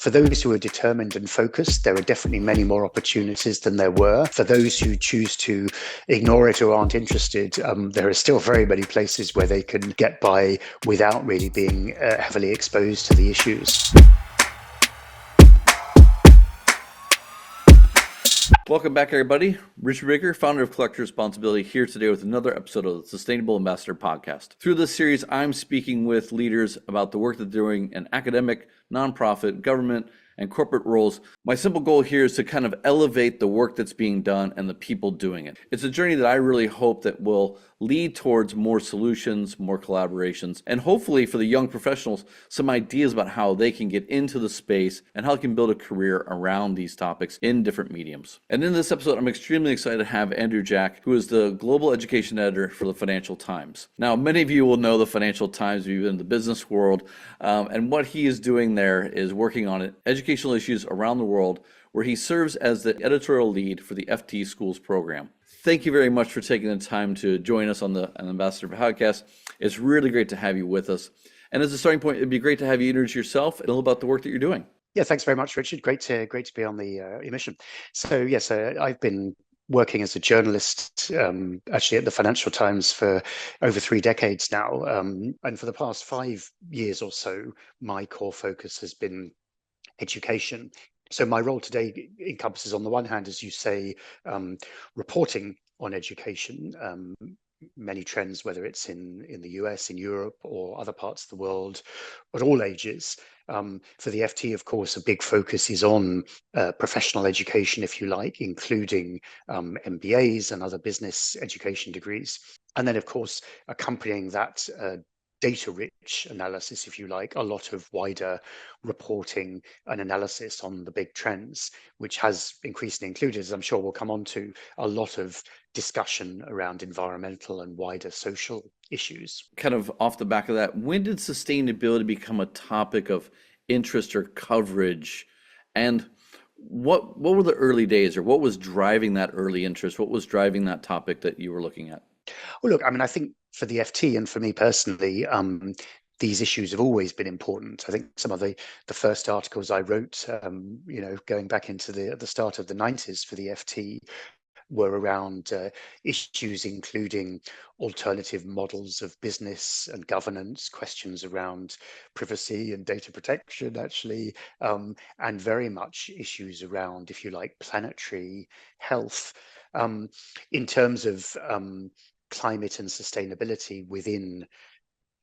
For those who are determined and focused, there are definitely many more opportunities than there were. For those who choose to ignore it or aren't interested, there are still very many places where they can get by without really being heavily exposed to the issues. Welcome back, everybody. Richard Baker, founder of Collector Responsibility, here today with another episode of the Sustainable Ambassador Podcast. Through this series, I'm speaking with leaders about the work that they're doing in academic, nonprofit, government, and corporate roles. My simple goal here is to kind of elevate the work that's being done and the people doing it. It's a journey that I really hope that will lead towards more solutions, more collaborations, and hopefully for the young professionals, some ideas about how they can get into the space and how they can build a career around these topics in different mediums. And in this episode, I'm extremely excited to have Andrew Jack, who is the Global Education Editor for the Financial Times. Now, many of you will know the Financial Times, you've been in the business world, and what he is doing there is working on educational issues around the world, where he serves as the editorial lead for the FT Schools program. Thank you very much for taking the time to join us on the Ambassador Podcast. It's really great to have you with us. And as a starting point, it'd be great to have you introduce yourself and a little about the work that you're doing. Yeah, thanks very much, Richard. Great to be on the emission. So yes, I've been working as a journalist, actually at the Financial Times for over 3 decades now, and for the past 5 years or so, my core focus has been education. So my role today encompasses, on the one hand, as you say, reporting on education, many trends, whether it's in the US, in Europe, or other parts of the world, at all ages. For the FT, of course, a big focus is on professional education, if you like, including MBAs and other business education degrees. And then, of course, accompanying that data-rich analysis, if you like, a lot of wider reporting and analysis on the big trends, which has increasingly included, as I'm sure we'll come on to, a lot of discussion around environmental and wider social issues. Kind of off the back of that, when did sustainability become a topic of interest or coverage? And what were the early days, or what was driving that early interest? What was driving that topic that you were looking at? Well, look, I mean, I think for the FT and for me personally, these issues have always been important. I think some of the first articles I wrote, going back into the start of the 90s for the FT, were around issues including alternative models of business and governance, questions around privacy and data protection, actually, and very much issues around, if you like, planetary health. In terms of climate and sustainability within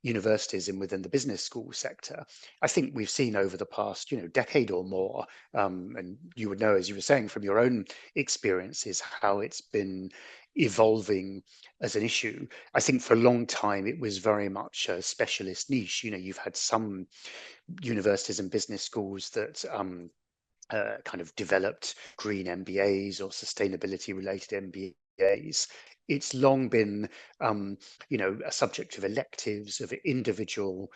universities and within the business school sector, I think we've seen over the past, decade or more, and you would know, as you were saying, from your own experiences, how it's been evolving as an issue. I think for a long time it was very much a specialist niche. You've had some universities and business schools that kind of developed green MBAs or sustainability related MBAs. It's long been, a subject of electives, of individual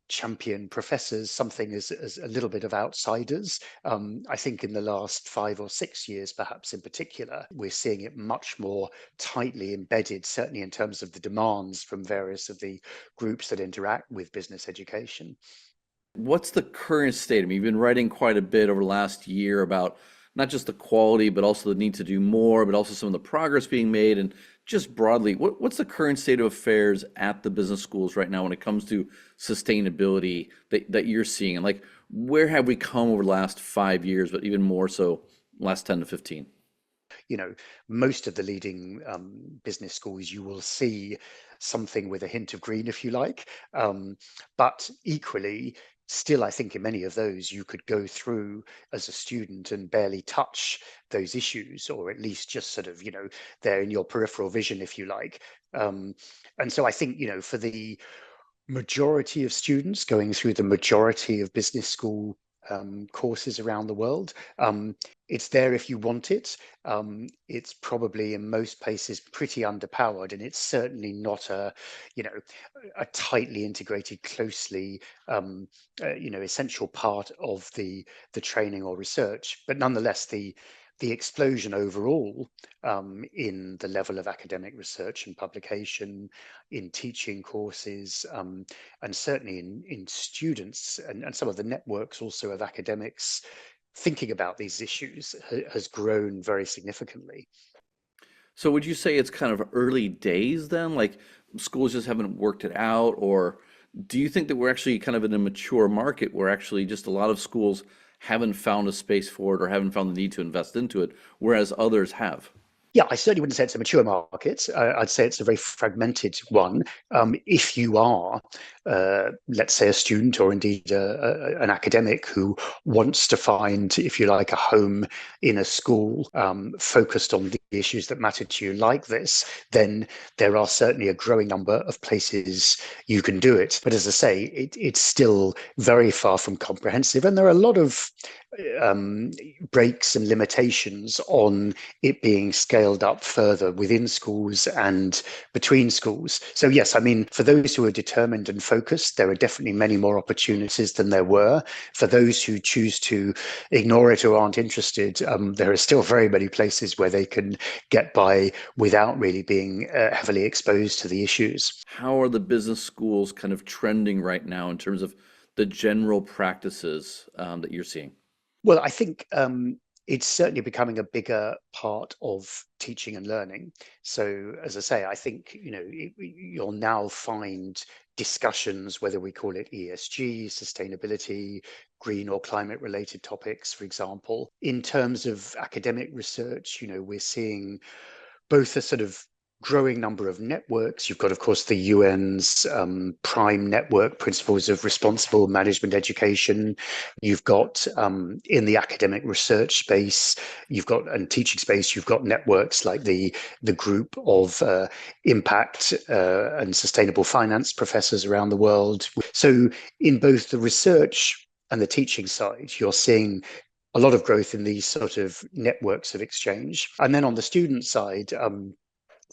champion professors, something as a little bit of outsiders. I think in the last 5 or 6 years, perhaps in particular, we're seeing it much more tightly embedded, certainly in terms of the demands from various of the groups that interact with business education. What's the current state? I mean, you've been writing quite a bit over the last year about not just the quality, but also the need to do more, but also some of the progress being made. And just broadly, what's the current state of affairs at the business schools right now when it comes to sustainability that you're seeing? And like, where have we come over the last 5 years, but even more so last 10 to 15? Most of the leading business schools, you will see something with a hint of green, if you like. But equally, still, I think in many of those, you could go through as a student and barely touch those issues, or at least just sort of, they're in your peripheral vision, if you like. And so I think, for the majority of students going through the majority of business school courses around the world, it's there if you want it. It's probably in most places pretty underpowered, and it's certainly not a tightly integrated, closely essential part of the training or research. But nonetheless, the the explosion overall in the level of academic research and publication, in teaching courses, and certainly in students and some of the networks also of academics thinking about these issues has grown very significantly. So would you say it's kind of early days then? Like schools just haven't worked it out, or do you think that we're actually kind of in a mature market where actually just a lot of schools haven't found a space for it or haven't found the need to invest into it, whereas others have? Yeah, I certainly wouldn't say it's a mature market. I'd say it's a very fragmented one. If you are, let's say, a student or indeed an academic who wants to find, if you like, a home in a school focused on the issues that matter to you like this, then there are certainly a growing number of places you can do it. But as I say, it's still very far from comprehensive. And there are a lot of breaks and limitations on it being scaled up further within schools and between schools. So yes, I mean, for those who are determined and focused, there are definitely many more opportunities than there were. For those who choose to ignore it or aren't interested, there are still very many places where they can get by without really being heavily exposed to the issues. How are the business schools kind of trending right now in terms of the general practices that you're seeing? Well, I think it's certainly becoming a bigger part of teaching and learning. So, as I say, I think you'll now find discussions, whether we call it ESG, sustainability, green or climate related topics, for example. In terms of academic research, we're seeing both a sort of growing number of networks. You've got, of course, the UN's Prime Network Principles of Responsible Management Education. You've got in the academic research space, you've got and teaching space, you've got networks like the group of impact and sustainable finance professors around the world. So in both the research and the teaching side, you're seeing a lot of growth in these sort of networks of exchange. And then on the student side,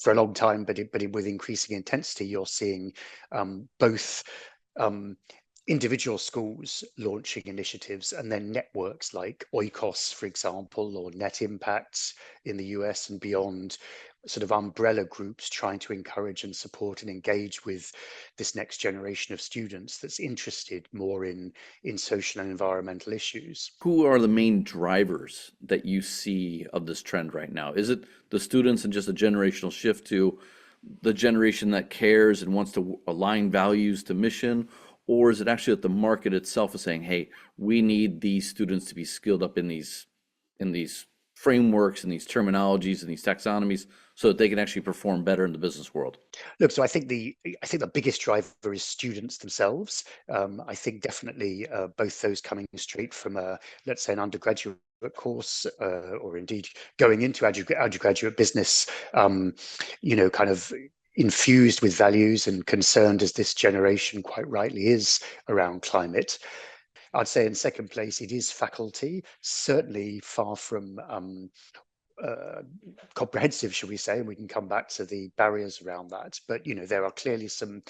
for a long time, but with increasing intensity, you're seeing both individual schools launching initiatives and then networks like Oikos, for example, or Net Impacts in the US and beyond, sort of umbrella groups trying to encourage and support and engage with this next generation of students that's interested more in social and environmental issues. Who are the main drivers that you see of this trend right now? Is it the students and just a generational shift to the generation that cares and wants to align values to mission? Or is it actually that the market itself is saying, hey, we need these students to be skilled up in these frameworks and these terminologies and these taxonomies so that they can actually perform better in the business world? Look, so I think the biggest driver is students themselves. I think definitely both those coming straight from let's say an undergraduate course or indeed going into undergraduate business, kind of infused with values and concerned as this generation quite rightly is around climate. I'd say in second place, it is faculty, certainly far from uh, comprehensive, shall we say, and we can come back to the barriers around that. But there are clearly some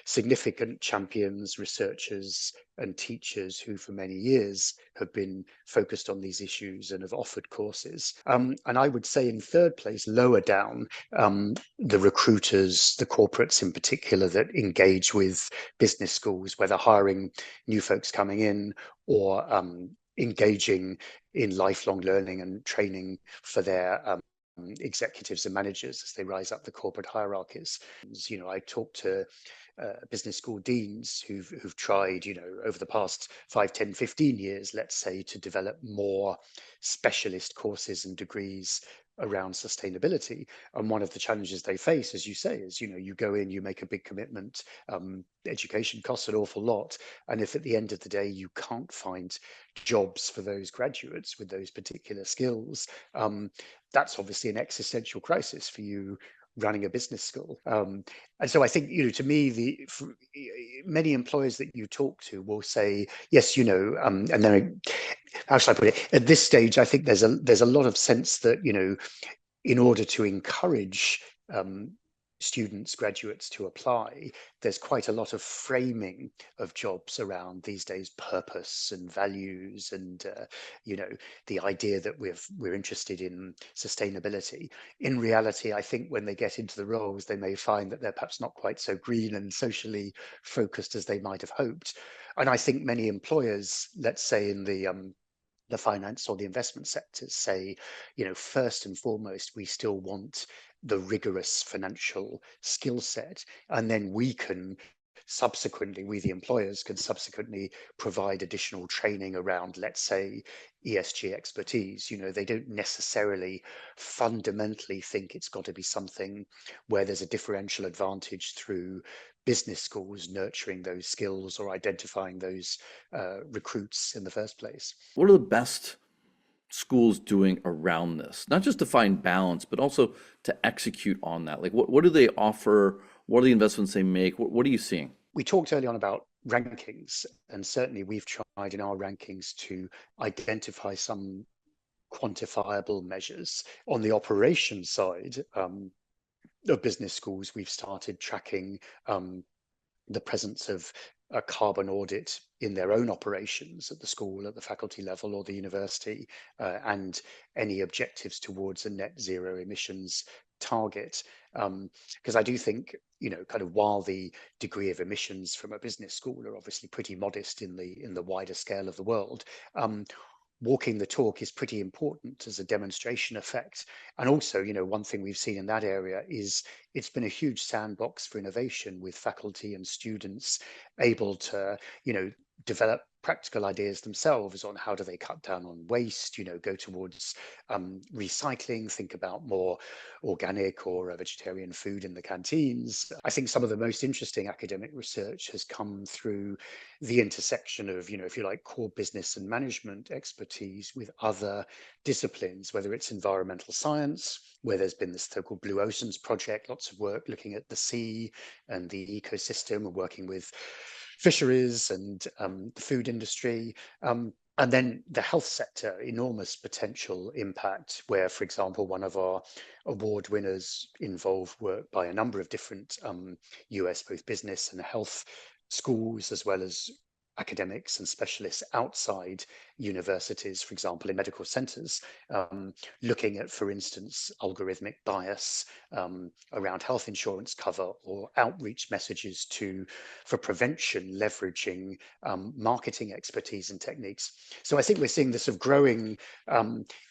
significant champions, researchers, and teachers who, for many years, have been focused on these issues and have offered courses. And I would say, in third place, lower down, the recruiters, the corporates in particular, that engage with business schools, whether hiring new folks coming in or engaging in lifelong learning and training for their executives and managers as they rise up the corporate hierarchies. I talked to business school deans who've tried, over the past 5, 10, 15 years, let's say, to develop more specialist courses and degrees around sustainability. And one of the challenges they face, as you say, is, you go in, you make a big commitment, education costs an awful lot. And if at the end of the day, you can't find jobs for those graduates with those particular skills, that's obviously an existential crisis for you running a business school. And so I think, to me, many employers that you talk to will say, yes, and then how should I put it? At this stage, I think there's a lot of sense that, in order to encourage students, graduates to apply, there's quite a lot of framing of jobs around these days purpose and values and the idea that we're interested in sustainability. In reality, I think when they get into the roles, they may find that they're perhaps not quite so green and socially focused as they might have hoped. And I think many employers, let's say in the finance or the investment sectors, say, first and foremost, we still want the rigorous financial skill set, and then we the employers can subsequently provide additional training around, let's say, ESG expertise. They don't necessarily fundamentally think it's got to be something where there's a differential advantage through business schools nurturing those skills or identifying those recruits in the first place. What are the best schools doing around this? Not just to find balance, but also to execute on that. Like what do they offer? What are the investments they make? What are you seeing? We talked early on about rankings, and certainly we've tried in our rankings to identify some quantifiable measures. On the operations side of business schools, we've started tracking the presence of a carbon audit in their own operations at the school, at the faculty level or the university, and any objectives towards a net zero emissions target. Because I do think, kind of while the degree of emissions from a business school are obviously pretty modest in the wider scale of the world, walking the talk is pretty important as a demonstration effect. And also, one thing we've seen in that area is it's been a huge sandbox for innovation, with faculty and students able to, develop practical ideas themselves on how do they cut down on waste, go towards recycling, think about more organic or vegetarian food in the canteens. I think some of the most interesting academic research has come through the intersection of, if you like, core business and management expertise with other disciplines, whether it's environmental science, where there's been this so-called Blue Oceans project, lots of work looking at the sea and the ecosystem, and working with fisheries and the food industry. And then the health sector, enormous potential impact, where, for example, one of our award winners involved work by a number of different US, both business and health schools, as well as academics and specialists outside universities, for example, in medical centers, looking at, for instance, algorithmic bias around health insurance cover, or outreach messages for prevention, leveraging marketing expertise and techniques. So I think we're seeing this sort of growing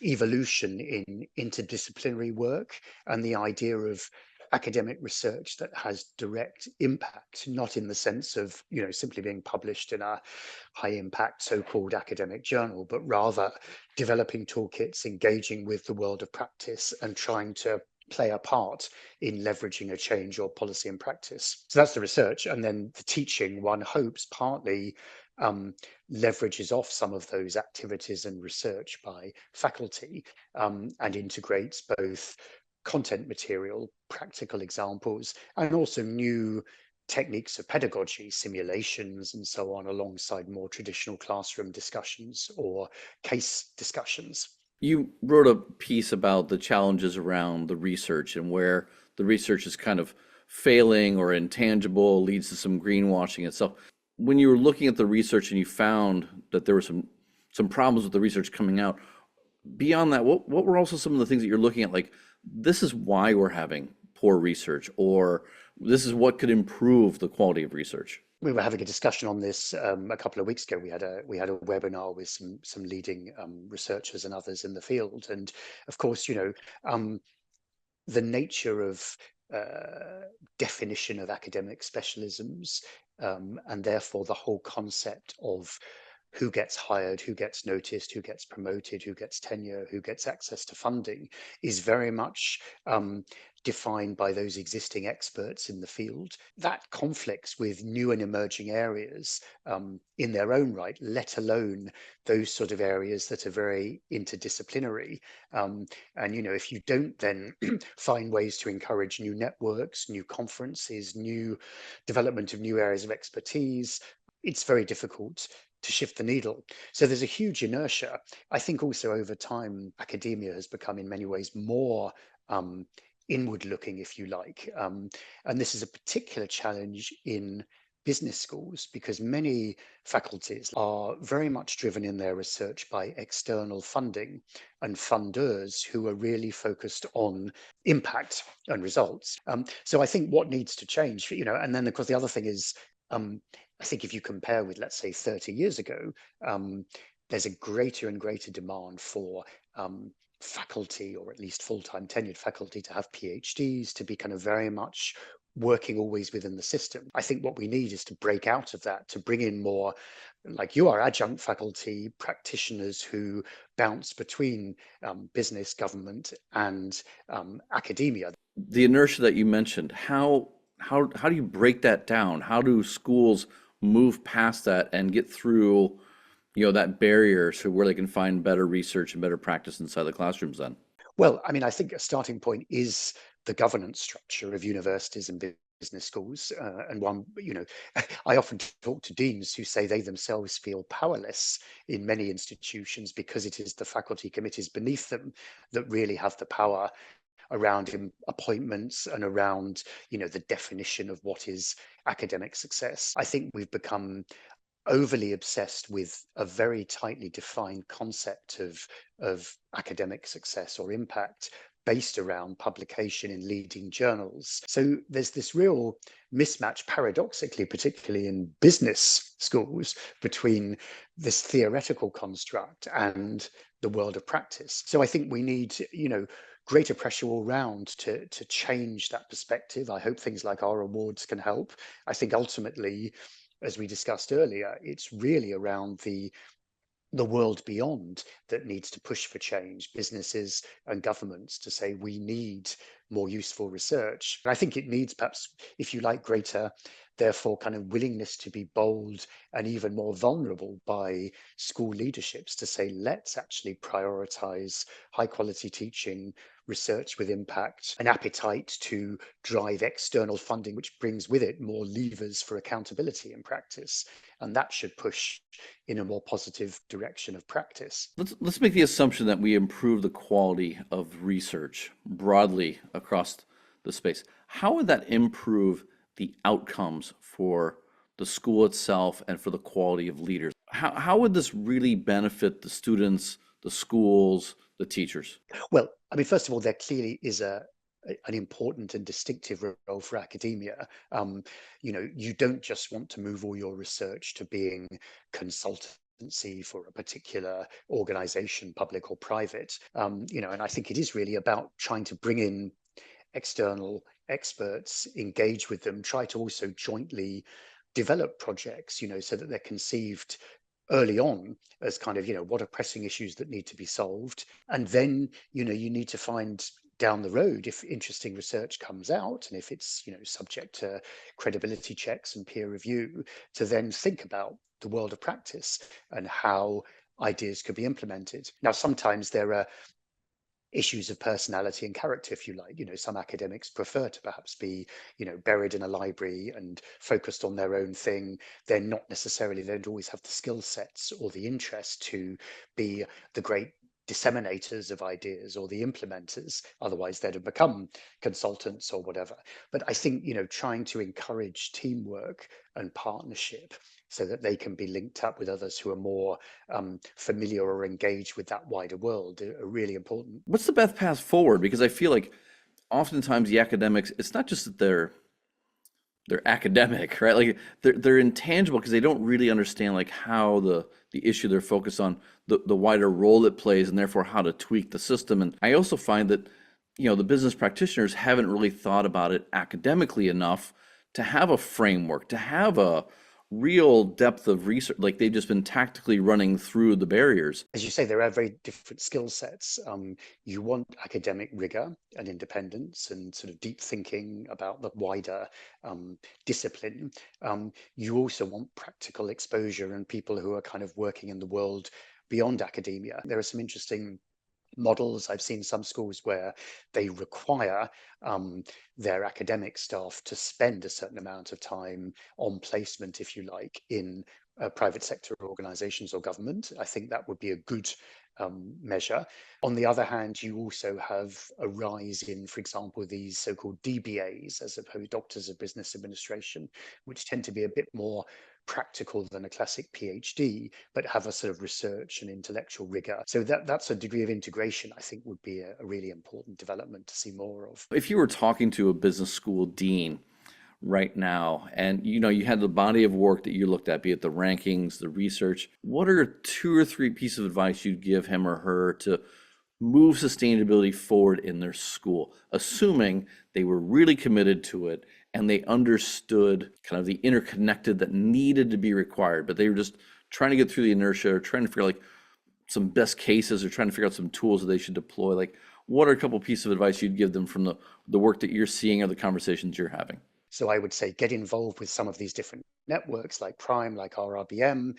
evolution in interdisciplinary work, and the idea of academic research that has direct impact, not in the sense of, simply being published in a high impact so-called academic journal, but rather developing toolkits, engaging with the world of practice, and trying to play a part in leveraging a change or policy and practice. So that's the research. And then the teaching, one hopes, partly leverages off some of those activities and research by faculty, and integrates both content material, practical examples, and also new techniques of pedagogy, simulations, and so on, alongside more traditional classroom discussions or case discussions. You wrote a piece about the challenges around the research and where the research is kind of failing or intangible, leads to some greenwashing itself. When you were looking at the research and you found that there were some problems with the research coming out, beyond that, what were also some of the things that you're looking at, like, this is why we're having poor research, or this is what could improve the quality of research? We were having a discussion on this a couple of weeks ago. We had a webinar with some leading researchers and others in the field, and of course, the nature of definition of academic specialisms, and therefore the whole concept of who gets hired, who gets noticed, who gets promoted, who gets tenure, who gets access to funding, is very much defined by those existing experts in the field. That conflicts with new and emerging areas in their own right, let alone those sort of areas that are very interdisciplinary. And, if you don't then find ways to encourage new networks, new conferences, new development of new areas of expertise, it's very difficult to shift the needle. So there's a huge inertia. I think also over time, academia has become in many ways more inward looking, if you like. And this is a particular challenge in business schools because many faculties are very much driven in their research by external funding and funders who are really focused on impact and results. So I think what needs to change, and then of course the other thing is, I think if you compare with, let's say, 30 years ago, there's a greater and greater demand for faculty, or at least full-time tenured faculty, to have PhDs, to be kind of very much working always within the system. I think what we need is to break out of that, to bring in more, like you are, adjunct faculty practitioners who bounce between business, government, and academia. The inertia that you mentioned, how do you break that down? How do schools move past that and get through, that barrier to where they can find better research and better practice inside the classrooms then? Well, I mean, I think a starting point is the governance structure of universities and business schools. And one, I often talk to deans who say they themselves feel powerless in many institutions because it is the faculty committees beneath them that really have the power around appointments and around, the definition of what is academic success. I think we've become overly obsessed with a very tightly defined concept of academic success or impact based around publication in leading journals. So there's this real mismatch, paradoxically, particularly in business schools, between this theoretical construct and the world of practice. So I think we need, greater pressure all round to change that perspective. I hope things like our awards can help. I think ultimately, as we discussed earlier, it's really around the world beyond that needs to push for change, businesses and governments to say we need more useful research. And I think it needs, perhaps, if you like, greater, therefore, kind of willingness to be bold and even more vulnerable by school leaderships to say, let's actually prioritize high quality teaching, research with impact, an appetite to drive external funding, which brings with it more levers for accountability in practice. And that should push in a more positive direction of practice. Let's make the assumption that we improve the quality of research broadly across the space. How would that improve the outcomes for the school itself and for the quality of leaders? How would this really benefit the students, the schools, the teachers? Well, I mean, first of all, there clearly is an important and distinctive role for academia. You don't just want to move all your research to being consultancy for a particular organization, public or private. And I think it is really about trying to bring in external experts, engage with them, try to also jointly develop projects, so that they're conceived early on as kind of, what are pressing issues that need to be solved. And then, you need to find down the road, if interesting research comes out and if it's, subject to credibility checks and peer review, to then think about the world of practice and how ideas could be implemented. Now, sometimes there are issues of personality and character, if you like. Some academics prefer to perhaps be, buried in a library and focused on their own thing. They don't always have the skill sets or the interest to be the great disseminators of ideas or the implementers. Otherwise, they'd have become consultants or whatever. But I think, trying to encourage teamwork and partnership so that they can be linked up with others who are more familiar or engaged with that wider world are really important. What's the best path forward? Because I feel like oftentimes the academics, it's not just that they're academic, right? Like they're intangible because they don't really understand like how the issue they're focused on, the wider role it plays, and therefore how to tweak the system. And I also find that, the business practitioners haven't really thought about it academically enough to have a framework, to have a real depth of research. Like they've just been tactically running through the barriers. As you say, there are very different skill sets. You want academic rigor and independence and sort of deep thinking about the wider discipline. You also want practical exposure and people who are kind of working in the world beyond academia. There are some interesting models. I've seen some schools where they require their academic staff to spend a certain amount of time on placement, if you like, in private sector organizations or government. I think that would be a good measure. On the other hand, you also have a rise in, for example, these so-called DBAs, as opposed Doctors of Business Administration, which tend to be a bit more practical than a classic PhD, but have a sort of research and intellectual rigor. So that's a degree of integration, I think, would be a really important development to see more of. If you were talking to a business school dean right now, and you had the body of work that you looked at, be it the rankings, the research, what are 2 or 3 pieces of advice you'd give him or her to move sustainability forward in their school, assuming they were really committed to it and they understood kind of the interconnected that needed to be required, but they were just trying to get through the inertia or trying to figure like some best cases or trying to figure out some tools that they should deploy? Like, what are a couple pieces of advice you'd give them from the work that you're seeing or the conversations you're having? So I would say get involved with some of these different networks like Prime, like RRBM,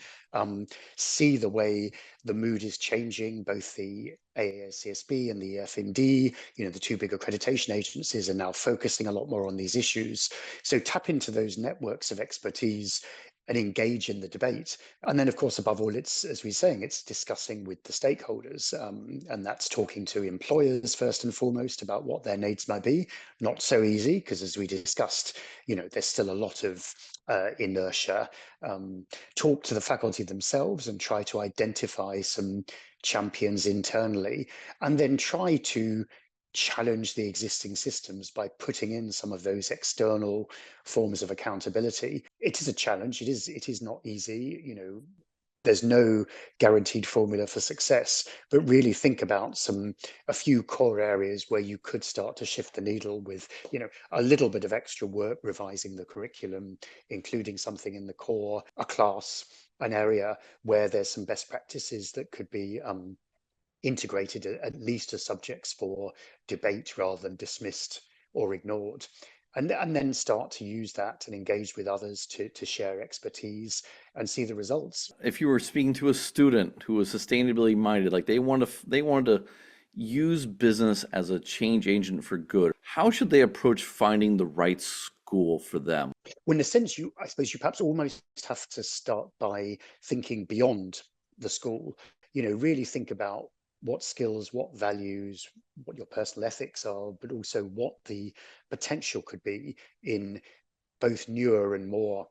see the way the mood is changing, both the AASCSB and the FMD, the 2 big accreditation agencies are now focusing a lot more on these issues. So tap into those networks of expertise and engage in the debate. And then, of course, above all, it's, as we're saying, it's discussing with the stakeholders. And that's talking to employers first and foremost about what their needs might be. Not so easy, because as we discussed, there's still a lot of inertia. Talk to the faculty themselves and try to identify some champions internally, and then try to challenge the existing systems by putting in some of those external forms of accountability. It is a challenge. It is not easy. There's no guaranteed formula for success, but really think about a few core areas where you could start to shift the needle with, a little bit of extra work, revising the curriculum, including something in the core, a class, an area where there's some best practices that could be integrated at least as subjects for debate rather than dismissed or ignored. And then start to use that and engage with others to share expertise and see the results. If you were speaking to a student who was sustainability minded, like they wanted to use business as a change agent for good, how should they approach finding the right school for them? Well, in a sense, I suppose you perhaps almost have to start by thinking beyond the school. Really think about what skills, what values, what your personal ethics are, but also what the potential could be in both newer and more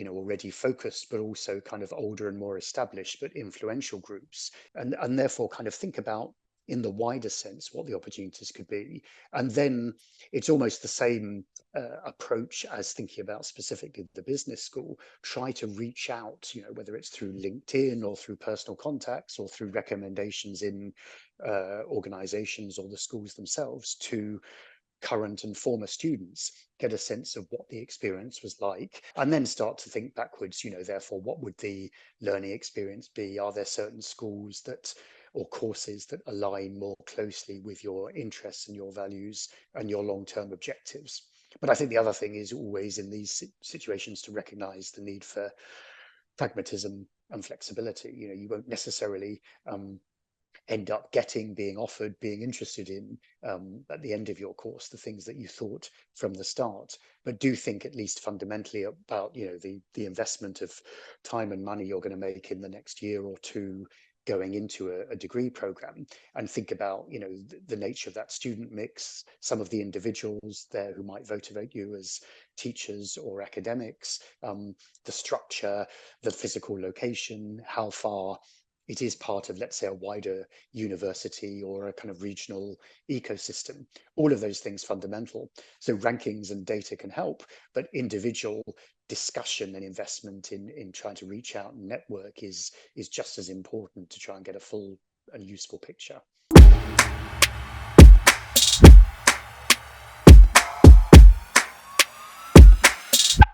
already focused, but also kind of older and more established but influential groups, and therefore kind of think about in the wider sense what the opportunities could be. And then it's almost the same approach as thinking about specifically the business school. Try to reach out, whether it's through LinkedIn or through personal contacts or through recommendations in organizations or the schools themselves, to current and former students, get a sense of what the experience was like, and then start to think backwards, therefore, what would the learning experience be? Are there certain schools or courses that align more closely with your interests and your values and your long-term objectives? But I think the other thing is always in these situations to recognize the need for pragmatism and flexibility. You won't necessarily end up being offered, being interested in at the end of your course, the things that you thought from the start. But do think at least fundamentally about, the investment of time and money you're going to make in the next year or two going into a degree program, and think about, the nature of that student mix, some of the individuals there who might motivate you as teachers or academics, the structure, the physical location, how far it is part of, let's say, a wider university or a kind of regional ecosystem. All of those things fundamental. So rankings and data can help, but individual discussion and investment in trying to reach out and network is just as important to try and get a full and useful picture.